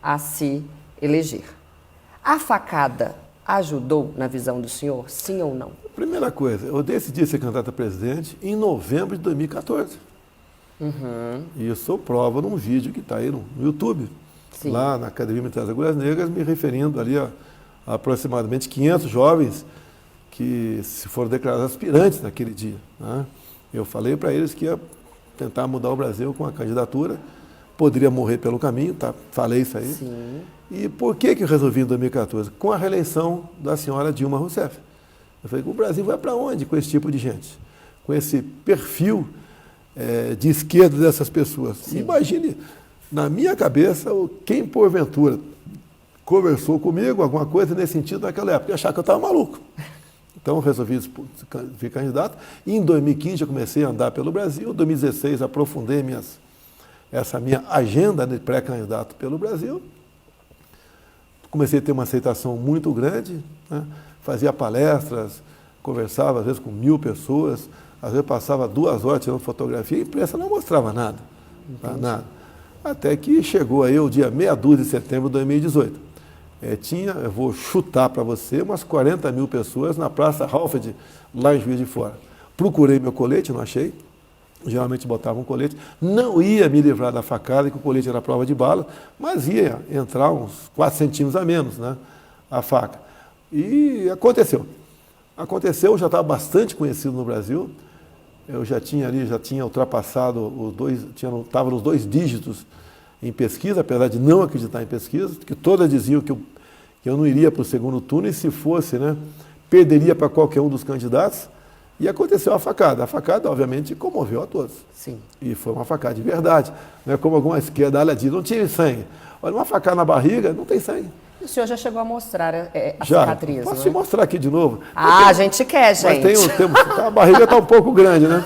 Speaker 3: a se eleger. A facada ajudou na visão do senhor, sim ou não?
Speaker 2: Primeira coisa, eu decidi ser candidato a presidente em novembro de 2014. E isso prova num vídeo que está aí no YouTube, sim, lá na Academia Militar das Agulhas Negras, me referindo ali a aproximadamente 500 jovens que se foram declarados aspirantes naquele dia, né? Eu falei para eles que ia tentar mudar o Brasil com a candidatura, poderia morrer pelo caminho, tá? Falei isso aí.
Speaker 3: Sim.
Speaker 2: E por que eu resolvi em 2014? Com a reeleição da senhora Dilma Rousseff. Eu falei, o Brasil vai para onde com esse tipo de gente? Com esse perfil de esquerda dessas pessoas. Sim. Imagine, na minha cabeça, quem porventura conversou comigo, alguma coisa nesse sentido naquela época, e achar que eu estava maluco. Então, eu resolvi vir candidato. E em 2015, eu comecei a andar pelo Brasil. Em 2016, aprofundei essa minha agenda de pré-candidato pelo Brasil. Comecei a ter uma aceitação muito grande, né? Fazia palestras, conversava às vezes com 1000 pessoas, às vezes passava 2 horas tirando fotografia, e a imprensa não mostrava nada, nada. Até que chegou aí o dia meia dúzia de setembro de 2018. Eu vou chutar para você, umas 40 mil pessoas na Praça Halfed, lá em Juiz de Fora. Procurei meu colete, não achei. Geralmente botava um colete. Não ia me livrar da facada, que o colete era prova de bala, mas ia entrar uns 4 centímetros a menos, né, a faca. E aconteceu. Aconteceu, eu já estava bastante conhecido no Brasil. Eu já tinha ultrapassado estava nos 2 dígitos em pesquisa, apesar de não acreditar em pesquisa, que todas diziam que eu não iria para o segundo turno, e se fosse, né, perderia para qualquer um dos candidatos. E aconteceu a facada. A facada, obviamente, comoveu a todos.
Speaker 3: Sim.
Speaker 2: E foi uma facada de verdade. Não é como alguma esquerda diz, não tive sangue. Olha, uma facada na barriga, não tem sangue.
Speaker 3: E o senhor já chegou a mostrar a cicatriz,
Speaker 2: posso
Speaker 3: né?
Speaker 2: te mostrar aqui de novo?
Speaker 3: A gente quer, gente.
Speaker 2: Mas a barriga está um pouco grande, né?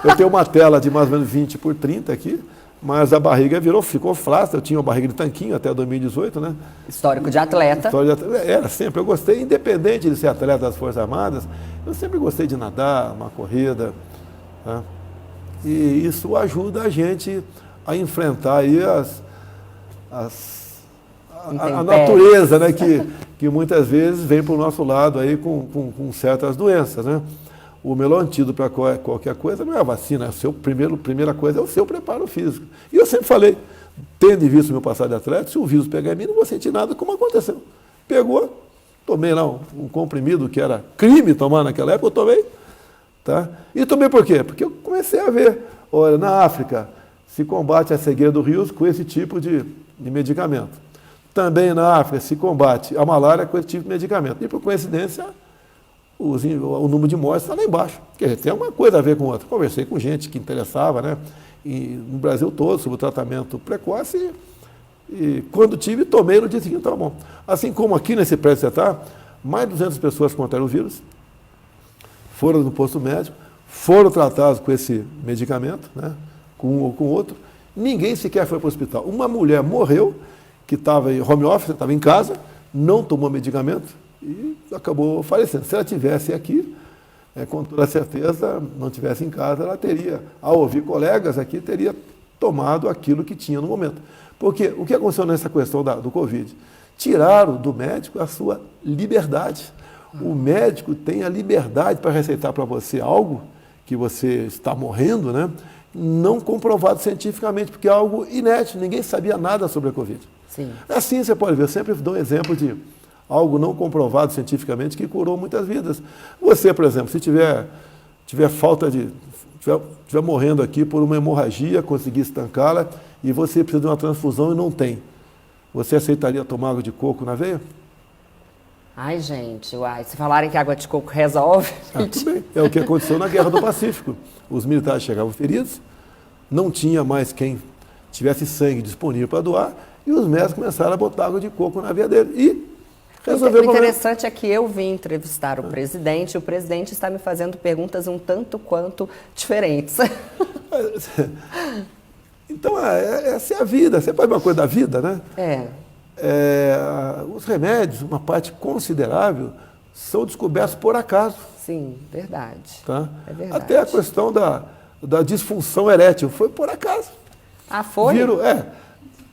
Speaker 2: Eu tenho uma tela de mais ou menos 20 por 30 aqui, mas a barriga ficou flácida. Eu tinha uma barriga de tanquinho até 2018, né?
Speaker 3: Histórico de atleta.
Speaker 2: Era sempre. Eu gostei, independente de ser atleta das Forças Armadas, eu sempre gostei de nadar, uma corrida, né? E isso ajuda a gente a enfrentar aí a natureza, né, que muitas vezes vem para o nosso lado aí com certas doenças, né? O melhor antídoto para qualquer coisa não é a vacina, primeira coisa é o seu preparo físico. E eu sempre falei, tendo visto o meu passado de atleta, se o vírus pegar em mim, não vou sentir nada, como aconteceu. Pegou, tomei lá um comprimido que era crime tomar naquela época, eu tomei. Tá? E tomei por quê? Porque eu comecei a ver, olha, na África se combate a cegueira do rios com esse tipo de medicamento. Também na África se combate a malária com esse tipo de medicamento. E por coincidência, o número de mortes está lá embaixo. Quer dizer, tem uma coisa a ver com outra. Conversei com gente que interessava, né, no Brasil todo, sobre o tratamento precoce. E quando tive, tomei no dia seguinte, estava bom. Assim como aqui nesse prédio que você está, mais de 200 pessoas contraíram o vírus, foram no posto médico, foram tratados com esse medicamento, né, com um ou com outro. Ninguém sequer foi para o hospital. Uma mulher morreu, que estava em home office, estava em casa, não tomou medicamento e acabou falecendo. Se ela tivesse aqui, com toda certeza, não tivesse em casa, ela teria, ao ouvir colegas aqui, teria tomado aquilo que tinha no momento. Porque o que aconteceu nessa questão do Covid? Tiraram do médico a sua liberdade. O médico tem a liberdade para receitar para você algo que você está morrendo, né? Não comprovado cientificamente, porque é algo inédito, ninguém sabia nada sobre a Covid.
Speaker 3: Sim.
Speaker 2: Assim você pode ver, eu sempre dou um exemplo de algo não comprovado cientificamente que curou muitas vidas. Você, por exemplo, se tiver morrendo aqui por uma hemorragia, conseguir estancá-la, e você precisa de uma transfusão e não tem, você aceitaria tomar água de coco na veia?
Speaker 3: Ai, gente, se falarem que água de coco resolve...
Speaker 2: Tudo bem. É o que aconteceu na Guerra do Pacífico. Os militares chegavam feridos, não tinha mais quem tivesse sangue disponível para doar, e os médicos começaram a botar água de coco na veia dele. E resolveu o problema.
Speaker 3: O interessante é que eu vim entrevistar o presidente, e o presidente está me fazendo perguntas um tanto quanto diferentes.
Speaker 2: Então, essa é a vida. Você pode ver uma coisa da vida, né? Os remédios, uma parte considerável, são descobertos por acaso.
Speaker 3: Sim, verdade.
Speaker 2: Tá?
Speaker 3: É verdade.
Speaker 2: Até a questão da disfunção erétil foi por acaso.
Speaker 3: Ah, foi?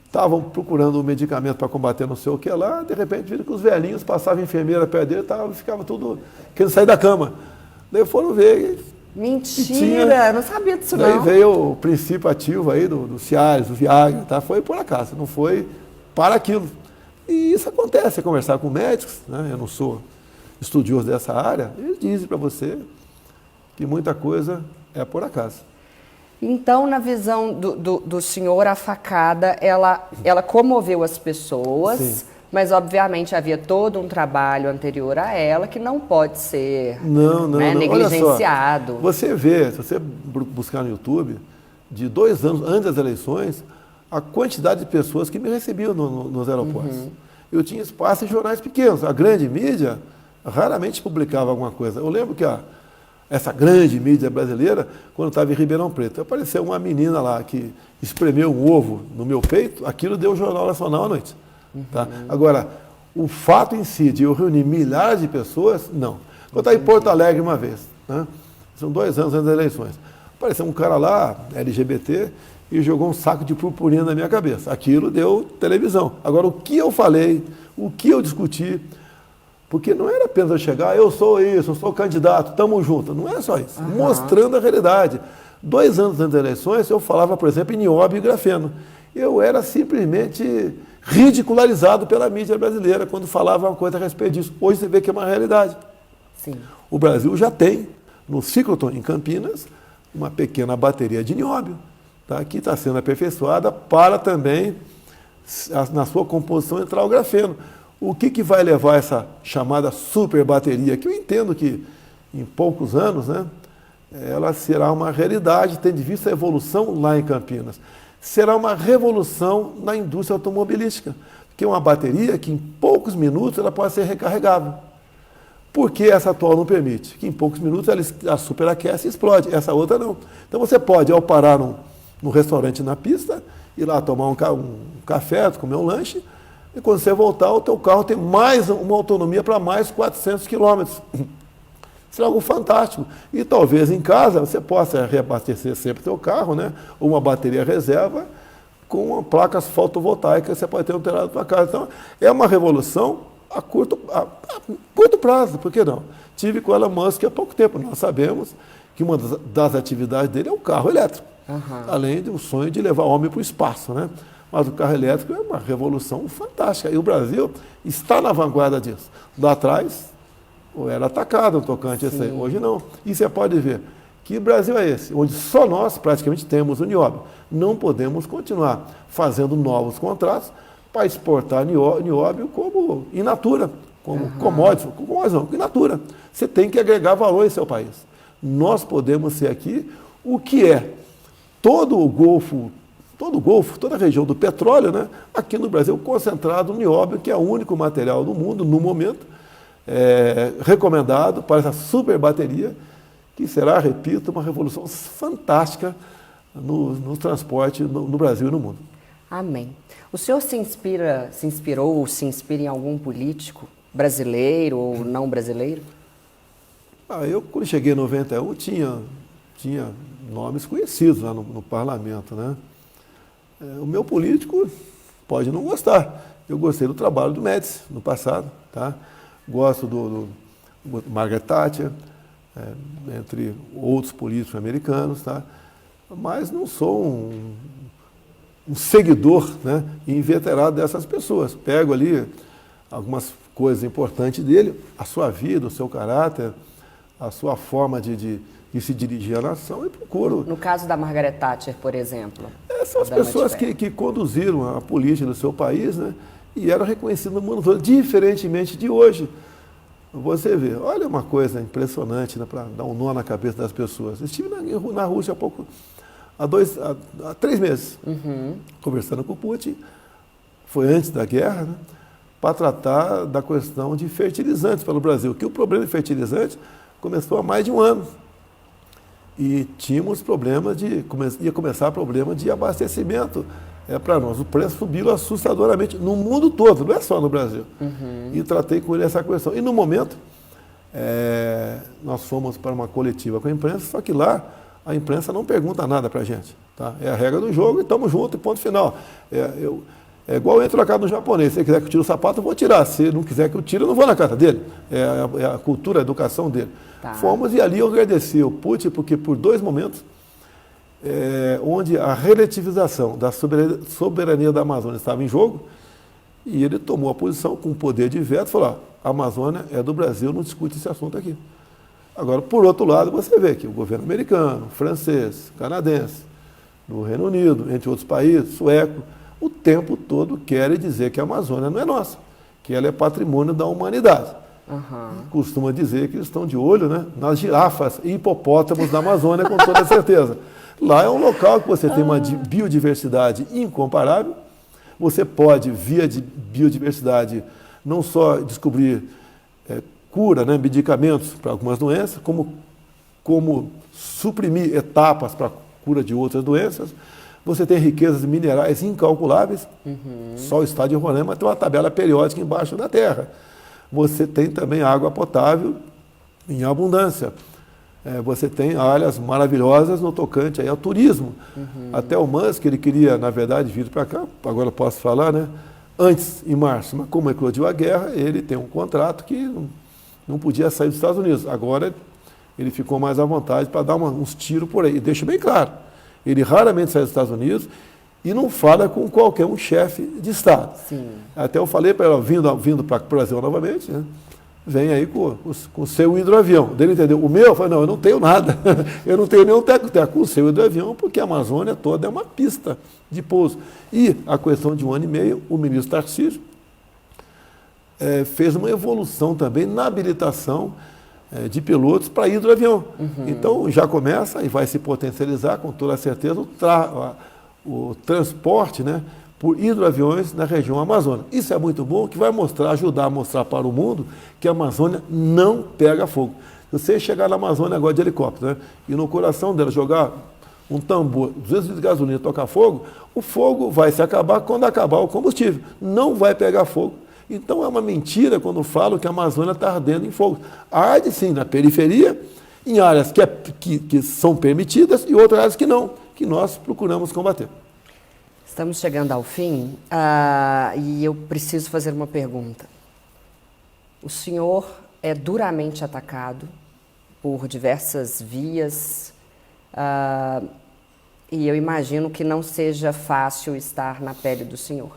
Speaker 2: Estavam procurando um medicamento para combater não sei o que lá, de repente viram que os velhinhos passavam enfermeira perto dele e ficava tudo querendo sair da cama. Daí foram ver.
Speaker 3: Mentira, não sabia disso não.
Speaker 2: Daí veio o princípio ativo aí do Cialis, do Viagra, tá? Foi por acaso, não foi para aquilo. E isso acontece, conversar com médicos, né? Eu não sou estudioso dessa área, eles dizem para você que muita coisa é por acaso.
Speaker 3: Então, na visão do senhor, a facada, ela comoveu as pessoas,
Speaker 2: Sim.
Speaker 3: Mas obviamente havia todo um trabalho anterior a ela que não pode ser negligenciado.
Speaker 2: Olha só, você vê, se você buscar no YouTube, de 2 anos antes das eleições, a quantidade de pessoas que me recebiam nos aeroportos. Eu tinha espaço em jornais pequenos. A grande mídia raramente publicava alguma coisa. Eu lembro que essa grande mídia brasileira, quando estava em Ribeirão Preto, apareceu uma menina lá que espremeu um ovo no meu peito, aquilo deu o Jornal Nacional à noite. Tá? Agora, o fato em si de eu reunir milhares de pessoas, não. Eu estava em Porto Alegre uma vez, né? São 2 anos antes das eleições. Apareceu um cara lá, LGBT, e jogou um saco de purpurina na minha cabeça. Aquilo deu televisão. Agora, o que eu falei, o que eu discuti, porque não era apenas eu chegar, eu sou isso, eu sou candidato, estamos juntos. Não é só isso. Mostrando a realidade. 2 anos antes das eleições, eu falava, por exemplo, em nióbio e grafeno. Eu era simplesmente ridicularizado pela mídia brasileira quando falava uma coisa a respeito disso. Hoje você vê que é uma realidade.
Speaker 3: Sim.
Speaker 2: O Brasil já tem, no ciclotron, em Campinas, uma pequena bateria de nióbio, tá, que está sendo aperfeiçoada para também, na sua composição, entrar o grafeno. O que vai levar essa chamada super bateria, que eu entendo que em poucos anos, né, ela será uma realidade, tendo visto a evolução lá em Campinas. Será uma revolução na indústria automobilística, porque é uma bateria que em poucos minutos ela pode ser recarregável. Por que essa atual não permite? Que em poucos minutos ela superaquece e explode, essa outra não. Então você pode, ao parar num restaurante na pista, ir lá tomar um café, comer um lanche, e quando você voltar, o teu carro tem mais uma autonomia para mais 400 quilômetros. Será algo fantástico. E talvez em casa você possa reabastecer sempre o seu carro, né? Ou uma bateria reserva com placas fotovoltaicas que você pode ter no telhado da sua casa. Então, é uma revolução a curto prazo, por que não? Tive com o Elon Musk há pouco tempo. Nós sabemos que uma das atividades dele é o carro elétrico. Além do sonho de levar o homem para o espaço, né? Mas o carro elétrico é uma revolução fantástica. E o Brasil está na vanguarda disso. Lá atrás, era atacado no tocante a isso aí. Hoje não. E você pode ver que Brasil é esse, onde só nós praticamente temos o nióbio. Não podemos continuar fazendo novos contratos para exportar nióbio como in natura, como commodity, in natura. Você tem que agregar valor em seu país. Nós podemos ser aqui o que é todo o Golfo, toda a região do petróleo, né? Aqui no Brasil, concentrado no nióbio, que é o único material do mundo, no momento, recomendado para essa super bateria, que será, repito, uma revolução fantástica no transporte no Brasil e no mundo.
Speaker 3: Amém. O senhor se inspirou ou se inspira em algum político brasileiro ou não brasileiro?
Speaker 2: Eu, quando cheguei em 91, tinha nomes conhecidos lá no parlamento, né? O meu político pode não gostar. Eu gostei do trabalho do Médici no passado, tá? Gosto do Margaret Thatcher, entre outros políticos americanos, tá? Mas não sou um seguidor, né, inveterado dessas pessoas. Pego ali algumas coisas importantes dele, a sua vida, o seu caráter, a sua forma de se dirigir à nação e procuro.
Speaker 3: No caso da Margaret Thatcher, por exemplo?
Speaker 2: São as pessoas que conduziram a política do seu país, né, e eram reconhecidas no mundo todo, diferentemente de hoje. Você vê, olha uma coisa impressionante, né, para dar um nó na cabeça das pessoas. Estive na Rússia há 3 meses, conversando com o Putin, foi antes da guerra, né, para tratar da questão de fertilizantes para o Brasil, que o problema de fertilizantes começou há mais de 1 ano. e tínhamos problemas ia começar problema de abastecimento para nós. O preço subiu assustadoramente no mundo todo, não é só no Brasil. E tratei com ele essa questão. E no momento, nós fomos para uma coletiva com a imprensa, só que lá a imprensa não pergunta nada para a gente. Tá? É a regra do jogo e estamos juntos, ponto final. É igual eu entro na casa do japonês. Se ele quiser que eu tire o sapato, eu vou tirar. Se não quiser que eu tire, eu não vou na casa dele. É a cultura, a educação dele. Tá. Fomos e ali eu agradeci o Putin, porque por 2 momentos, onde a relativização da soberania da Amazônia estava em jogo, e ele tomou a posição com o poder de veto e falou, a Amazônia é do Brasil, não discute esse assunto aqui. Agora, por outro lado, você vê que o governo americano, francês, canadense, do Reino Unido, entre outros países, sueco, o tempo todo querem dizer que a Amazônia não é nossa, que ela é patrimônio da humanidade. Costuma dizer que eles estão de olho, né, nas girafas e hipopótamos da Amazônia, com toda certeza. Lá é um local que você tem uma biodiversidade incomparável. Você pode, via de biodiversidade, não só descobrir cura, né, medicamentos para algumas doenças, como suprimir etapas para a cura de outras doenças. Você tem riquezas minerais incalculáveis. Só o estado de Roraima tem uma tabela periódica embaixo da terra. Você tem também água potável em abundância. Você tem áreas maravilhosas no tocante aí ao turismo. Até o Musk, ele queria, na verdade, vir para cá, agora eu posso falar, né? Antes, em março, mas como eclodiu a guerra, ele tem um contrato que não podia sair dos Estados Unidos. Agora, ele ficou mais à vontade para dar uns tiros por aí. E deixa bem claro, ele raramente sai dos Estados Unidos e não fala com qualquer um chefe de Estado.
Speaker 3: Sim.
Speaker 2: Até eu falei para ela, vindo para o Brasil novamente, né? Vem aí com o seu hidroavião. Dele entendeu. O meu, eu falei, não, eu não tenho nada. Eu não tenho nenhum teco-teco com o seu hidroavião, porque a Amazônia toda é uma pista de pouso. E a questão de 1 ano e meio, o ministro Tarcísio fez uma evolução também na habilitação de pilotos para hidroavião. Então, já começa e vai se potencializar, com toda certeza, o transporte, né, por hidroaviões na região amazônica. Isso é muito bom, que vai ajudar a mostrar para o mundo que a Amazônia não pega fogo. Se você chegar na Amazônia agora de helicóptero, né, e no coração dela jogar um tambor, 200 litros de gasolina e tocar fogo, o fogo vai se acabar quando acabar o combustível. Não vai pegar fogo. Então é uma mentira quando falo que a Amazônia está ardendo em fogo. Arde sim na periferia, em áreas que são permitidas e outras áreas que não, que nós procuramos combater.
Speaker 3: Estamos chegando ao fim e eu preciso fazer uma pergunta. O senhor é duramente atacado por diversas vias e eu imagino que não seja fácil estar na pele do senhor.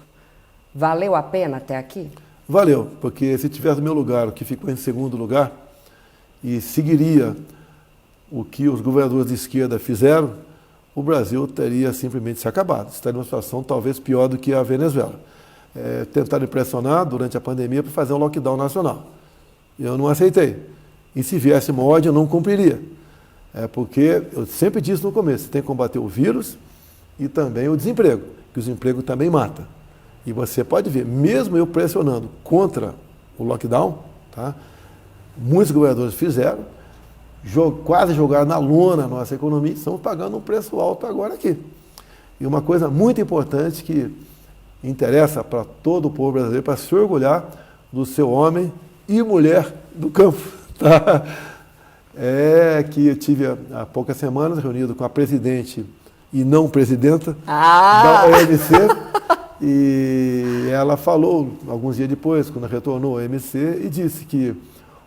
Speaker 3: Valeu a pena até aqui?
Speaker 2: Valeu, porque se tivesse no meu lugar, o que ficou em segundo lugar, e seguiria o que os governadores de esquerda fizeram, o Brasil teria simplesmente se acabado. Estaria numa situação talvez pior do que a Venezuela. Tentaram pressionar durante a pandemia para fazer um lockdown nacional. Eu não aceitei. E se viesse uma ordem, eu não cumpriria. Porque eu sempre disse no começo, você tem que combater o vírus e também o desemprego, que o desemprego também mata. E você pode ver, mesmo eu pressionando contra o lockdown, tá? Muitos governadores fizeram, quase jogaram na lona a nossa economia, estamos pagando um preço alto agora aqui. E uma coisa muito importante que interessa para todo o povo brasileiro, para se orgulhar do seu homem e mulher do campo. Tá? É que eu tive há poucas semanas reunido com a presidente e não presidenta da OMC, e ela falou, alguns dias depois, quando retornou à OMC, e disse que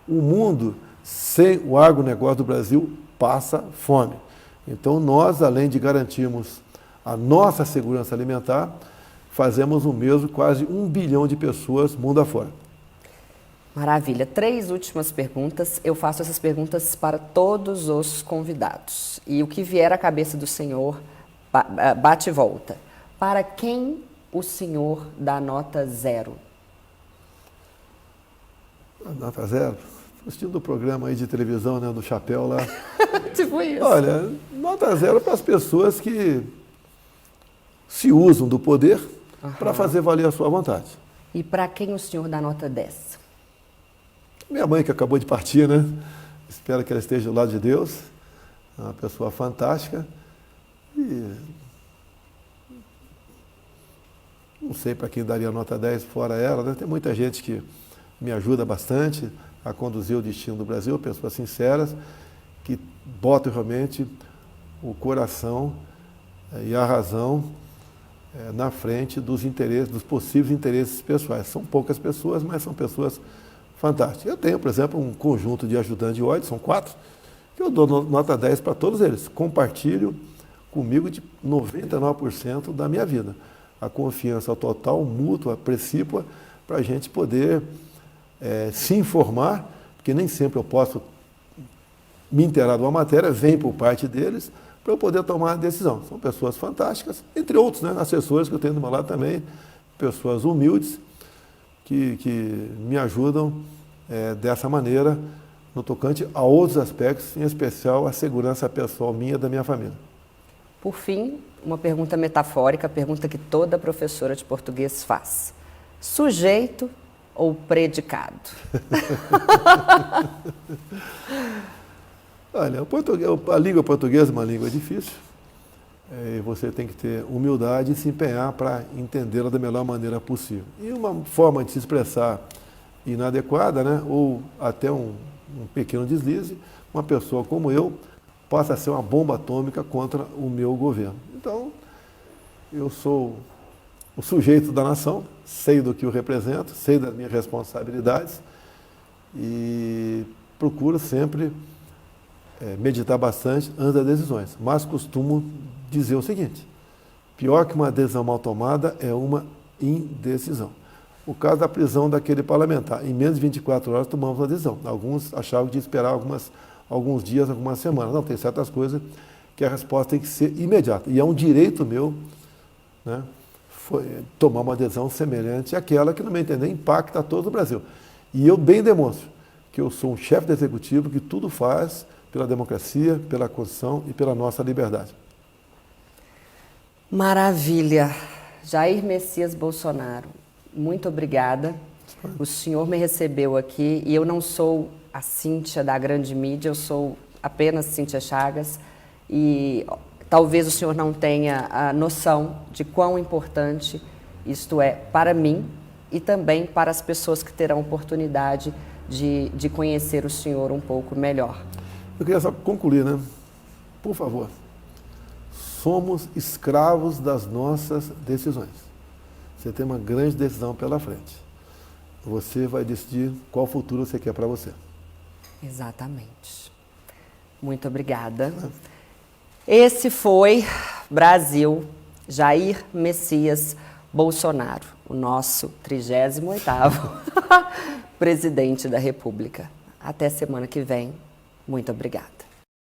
Speaker 2: o mundo sem o agronegócio do Brasil passa fome. Então nós, além de garantirmos a nossa segurança alimentar, fazemos o mesmo quase 1 bilhão de pessoas mundo afora.
Speaker 3: Maravilha. 3 últimas perguntas. Eu faço essas perguntas para todos os convidados. E o que vier à cabeça do senhor, bate e volta. Para quem o senhor dá nota 0?
Speaker 2: Nota 0? Assistindo o programa aí de televisão, né, do chapéu lá.
Speaker 3: Tipo isso.
Speaker 2: Olha, nota 0 para as pessoas que se usam do poder para fazer valer a sua vontade.
Speaker 3: E para quem o senhor dá nota 10?
Speaker 2: Minha mãe, que acabou de partir, né? Espero que ela esteja do lado de Deus. É uma pessoa fantástica e não sei para quem daria nota 10 fora ela, né? Tem muita gente que me ajuda bastante a conduzir o destino do Brasil, pessoas sinceras, que botam realmente o coração e a razão na frente dos interesses, dos possíveis interesses pessoais. São poucas pessoas, mas são pessoas fantásticas. Eu tenho, por exemplo, um conjunto de ajudantes de ordem, são 4, que eu dou nota 10 para todos eles. Compartilho comigo de 99% da minha vida. A confiança total, mútua, precípua, para a gente poder se informar, porque nem sempre eu posso me inteirar de uma matéria, vem por parte deles, para eu poder tomar a decisão. São pessoas fantásticas, entre outros, né, assessores que eu tenho do meu lado também, pessoas humildes, que me ajudam dessa maneira, no tocante a outros aspectos, em especial a segurança pessoal minha e da minha família.
Speaker 3: Por fim, uma pergunta metafórica, a pergunta que toda professora de português faz. Sujeito ou predicado?
Speaker 2: Olha, a língua portuguesa é uma língua difícil. E você tem que ter humildade e se empenhar para entendê-la da melhor maneira possível. E uma forma de se expressar inadequada, né, ou até um pequeno deslize, uma pessoa como eu passa a ser uma bomba atômica contra o meu governo. Então, eu sou o sujeito da nação, sei do que eu represento, sei das minhas responsabilidades e procuro sempre meditar bastante antes das decisões. Mas costumo dizer o seguinte: pior que uma decisão mal tomada é uma indecisão. O caso da prisão daquele parlamentar, em menos de 24 horas tomamos uma decisão. Alguns achavam que tinha que esperar alguns dias, algumas semanas. Não, tem certas coisas que a resposta tem que ser imediata. E é um direito meu, né, tomar uma decisão semelhante àquela que, no meu entender, impacta a todo o Brasil. E eu bem demonstro que eu sou um chefe do executivo que tudo faz pela democracia, pela Constituição e pela nossa liberdade.
Speaker 3: Maravilha. Jair Messias Bolsonaro, muito obrigada. O senhor me recebeu aqui e eu não sou a Cíntia da grande mídia, eu sou apenas Cíntia Chagas e talvez o senhor não tenha a noção de quão importante isto é para mim e também para as pessoas que terão oportunidade de conhecer o senhor um pouco melhor.
Speaker 2: Eu queria só concluir, né? Por favor, somos escravos das nossas decisões. Você tem uma grande decisão pela frente. Você vai decidir qual futuro você quer para você.
Speaker 3: Exatamente. Muito obrigada. Esse foi Brasil, Jair Messias Bolsonaro, o nosso 38º presidente da República. Até semana que vem. Muito obrigada.